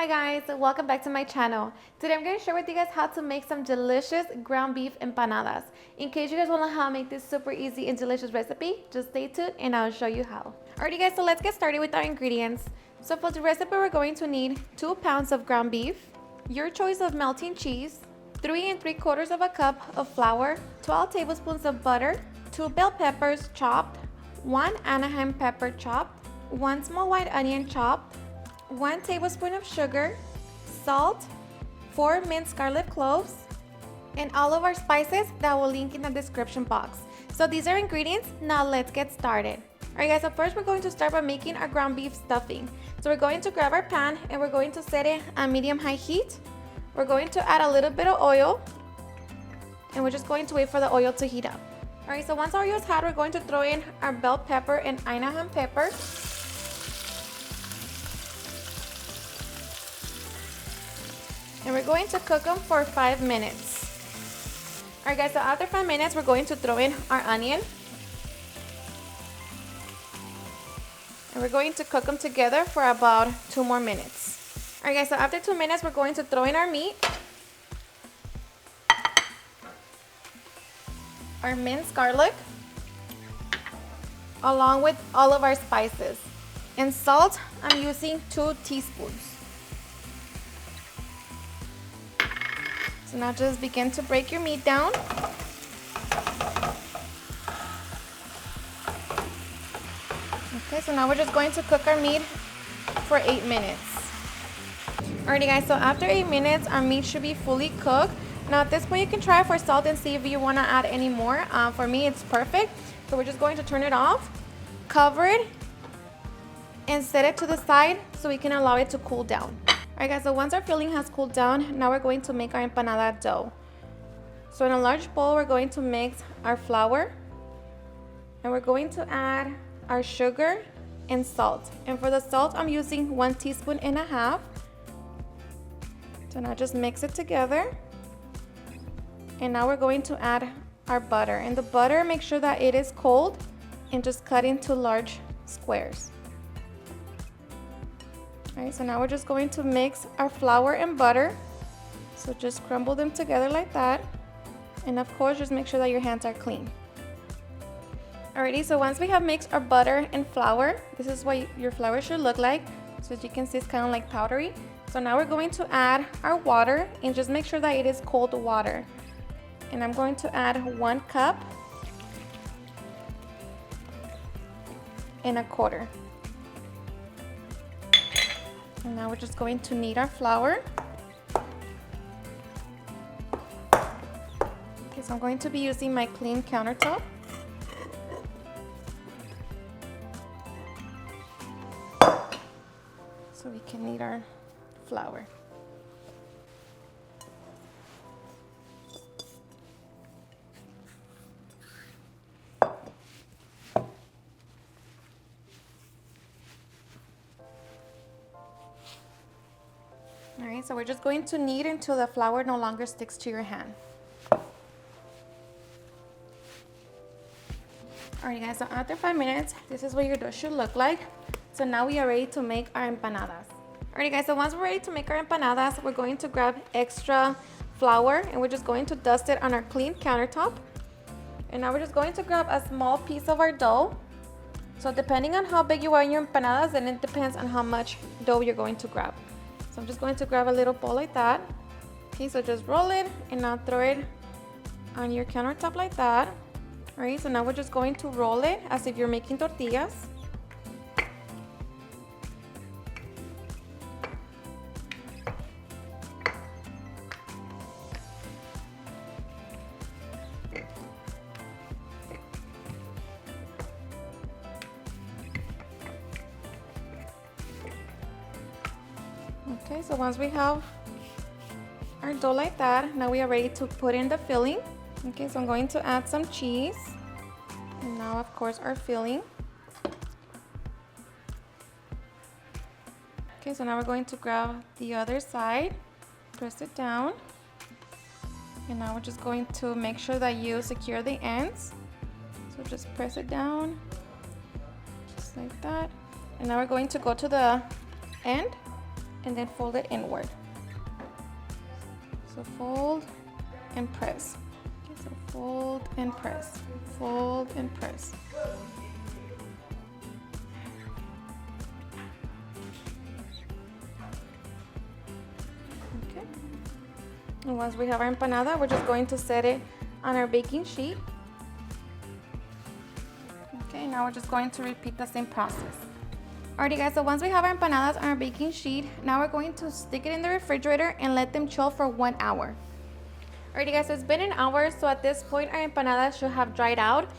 Hi guys, welcome back to my channel. Today I'm going to share with you guys how to make some delicious ground beef empanadas. In case you guys want to know how to make this super easy and delicious recipe, just stay tuned and I'll show you how. Alrighty guys, so let's get started with our ingredients. So for the recipe we're going to need 2 pounds of ground beef, your choice of melting cheese, 3 3/4 cup of flour, 12 tablespoons of butter, 2 bell peppers chopped, 1 Anaheim pepper chopped, 1 small white onion chopped, 1 tablespoon of sugar, salt, 4 minced garlic cloves, and all of our spices that will link in the description box. So these are ingredients. Now let's get started. Alright guys, so first we're going to start by making our ground beef stuffing. So we're going to grab our pan and we're going to set it on medium-high heat. We're going to add a little bit of oil and we're just going to wait for the oil to heat up. Alright, so once our oil is hot, we're going to throw in our bell pepper and Anaheim pepper. And we're going to cook them for 5 minutes. Alright guys, so after 5 minutes, we're going to throw in our onion. And we're going to cook them together for about 2 more minutes. Alright guys, so after 2 minutes, we're going to throw in our meat. Our minced garlic. Along with all of our spices. And salt, I'm using 2 teaspoons. So now just begin to break your meat down. Okay, so now we're just going to cook our meat for 8 minutes. Alrighty guys, so after 8 minutes, our meat should be fully cooked. Now at this point, you can try for salt and see if you want to add any more. For me, it's perfect. So we're just going to turn it off, cover it, and set it to the side so we can allow it to cool down. Alright guys, so once our filling has cooled down, now we're going to make our empanada dough. So in a large bowl, we're going to mix our flour. And we're going to add our sugar and salt. And for the salt, I'm using 1.5 teaspoons. So now just mix it together. And now we're going to add our butter. And the butter, make sure that it is cold and just cut into large squares. Alright, so now we're just going to mix our flour and butter. So just crumble them together like that. And of course, just make sure that your hands are clean. Alrighty, so once we have mixed our butter and flour, this is what your flour should look like. So as you can see, it's kind of like powdery. So now we're going to add our water and just make sure that it is cold water. And I'm going to add 1 cup and 1/4. And now we're just going to knead our flour. Okay, so I'm going to be using my clean countertop. So we can knead our flour. Alright, so we're just going to knead until the flour no longer sticks to your hand. Alright guys, so after 5 minutes, this is what your dough should look like. So now we are ready to make our empanadas. Alright guys, so once we're ready to make our empanadas, we're going to grab extra flour and we're just going to dust it on our clean countertop. And now we're just going to grab a small piece of our dough. So depending on how big you want your empanadas, then it depends on how much dough you're going to grab. So I'm just going to grab a little bowl like that. Okay, so just roll it and now throw it on your countertop like that. All right, so now we're just going to roll it as if you're making tortillas. Okay, so once we have our dough like that, now we are ready to put in the filling. Okay, so I'm going to add some cheese. And now, of course, our filling. Okay, so now we're going to grab the other side, press it down. And now we're just going to make sure that you secure the ends. So just press it down, just like that. And now we're going to go to the end and then fold it inward. So fold and press. Okay, so fold and press, fold and press. Okay. And once we have our empanada, we're just going to set it on our baking sheet. Okay, now we're just going to repeat the same process. Alrighty guys, so once we have our empanadas on our baking sheet, now we're going to stick it in the refrigerator and let them chill for 1 hour. Alrighty guys, so it's been an hour, so at this point our empanadas should have dried out.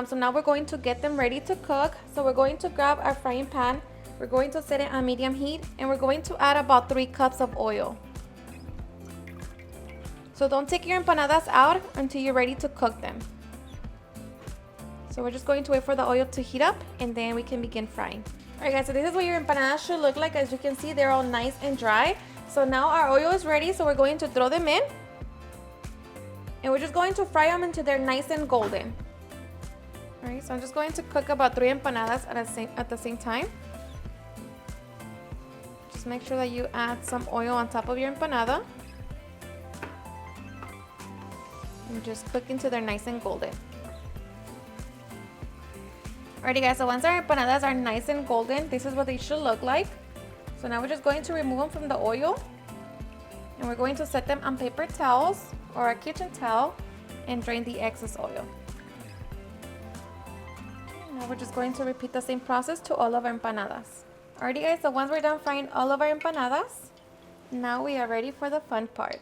So now we're going to get them ready to cook. So we're going to grab our frying pan, we're going to set it on medium heat, and we're going to add about 3 cups of oil. So don't take your empanadas out until you're ready to cook them. So we're just going to wait for the oil to heat up and then we can begin frying. Alright guys, so this is what your empanadas should look like. As you can see, they're all nice and dry. So now our oil is ready, so we're going to throw them in. And we're just going to fry them until they're nice and golden. Alright, so I'm just going to cook about 3 empanadas at the same time. Just make sure that you add some oil on top of your empanada. And just cook until they're nice and golden. Alrighty guys, so once our empanadas are nice and golden, this is what they should look like. So now we're just going to remove them from the oil. And we're going to set them on paper towels or a kitchen towel and drain the excess oil. Now we're just going to repeat the same process to all of our empanadas. Alrighty guys, so once we're done frying all of our empanadas, now we are ready for the fun part.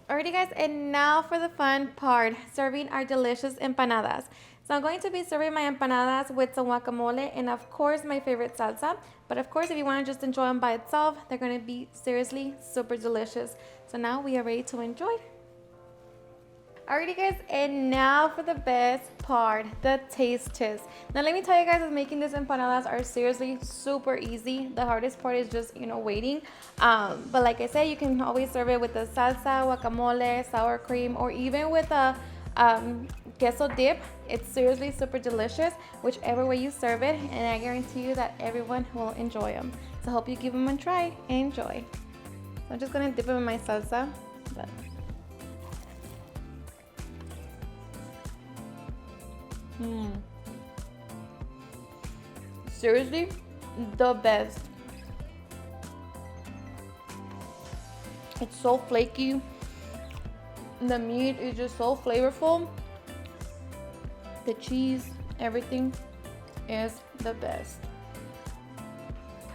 Alrighty guys, and now for the fun part, serving our delicious empanadas. So I'm going to be serving my empanadas with some guacamole and of course my favorite salsa. But of course if you want to just enjoy them by itself, they're going to be seriously super delicious. So now we are ready to enjoy. Alrighty guys, and now for the best part, the taste test. Now let me tell you guys that making these empanadas are seriously super easy. The hardest part is just, waiting. But like I said, you can always serve it with the salsa, guacamole, sour cream, or even with a queso dip. It's seriously super delicious, whichever way you serve it, and I guarantee you that everyone will enjoy them. So I hope you give them a try and enjoy. So I'm just gonna dip them in my salsa. Seriously, the best. It's so flaky. The meat is just so flavorful. The cheese, everything is the best.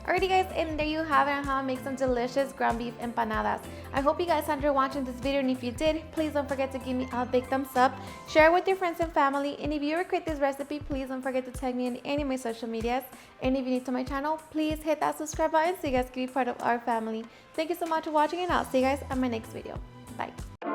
Alrighty guys, and there you have it on how to make some delicious ground beef empanadas. I hope you guys enjoyed watching this video, and if you did, please don't forget to give me a big thumbs up, share it with your friends and family, and if you ever create this recipe, please don't forget to tag me in any of my social medias. And if you're new to my channel, please hit that subscribe button so you guys can be part of our family. Thank you so much for watching, and I'll see you guys on my next video. Bye.